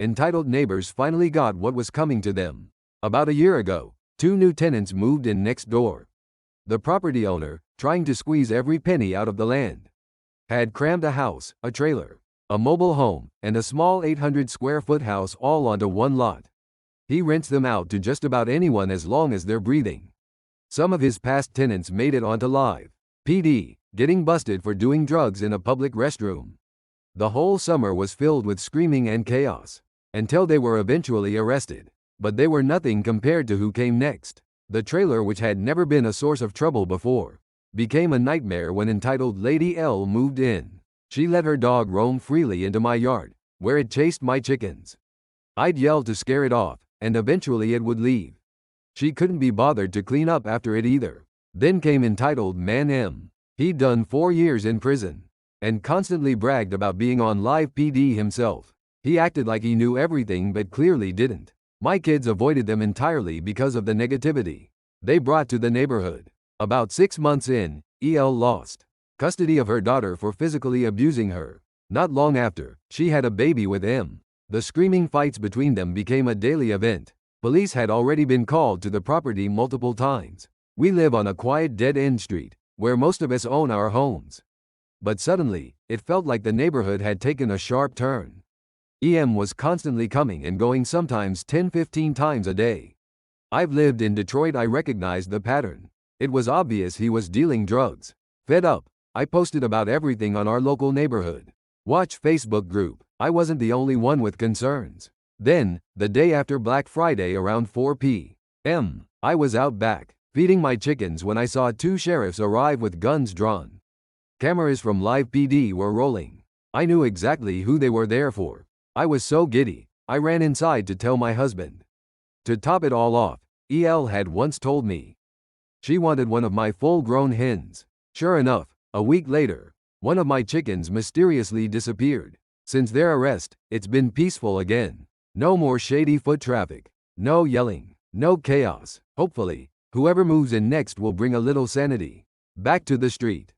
entitled neighbors finally got what was coming to them. About a year ago, 2 new tenants moved in next door. The property owner, trying to squeeze every penny out of the land, had crammed a house, a trailer, a mobile home, and a small 800 square foot house all onto one lot. He rents them out to just about anyone as long as they're breathing. Some of his past tenants made it onto live PD, getting busted for doing drugs in a public restroom. The whole summer was filled with screaming and chaos, until they were eventually arrested. But they were nothing compared to who came next. The trailer, which had never been a source of trouble before, became a nightmare when entitled Lady L moved in. She let her dog roam freely into my yard, where it chased my chickens. I'd yell to scare it off, and eventually it would leave. She couldn't be bothered to clean up after it either. Then came entitled Man M. He'd done 4 years in prison, and constantly bragged about being on live PD himself. He acted like he knew everything but clearly didn't. My kids avoided them entirely because of the negativity they brought to the neighborhood. About 6 months in, EL lost custody of her daughter for physically abusing her. Not long after, she had a baby with M. The screaming fights between them became a daily event. Police had already been called to the property multiple times. We live on a quiet dead-end street, where most of us own our homes. But suddenly, it felt like the neighborhood had taken a sharp turn. EM was constantly coming and going, sometimes 10-15 times a day. I've lived in Detroit. I recognized the pattern. It was obvious he was dealing drugs. Fed up, I posted about everything on our local neighborhood watch Facebook group. I wasn't the only one with concerns. Then, the day after Black Friday around 4 p.m., I was out back, feeding my chickens when I saw 2 sheriffs arrive with guns drawn. Cameras from live PD were rolling. I knew exactly who they were there for. I was so giddy, I ran inside to tell my husband. To top it all off, EL had once told me she wanted one of my full-grown hens. Sure enough, a week later, one of my chickens mysteriously disappeared. Since their arrest, it's been peaceful again. No more shady foot traffic, no yelling, no chaos. Hopefully, whoever moves in next will bring a little sanity back to the street.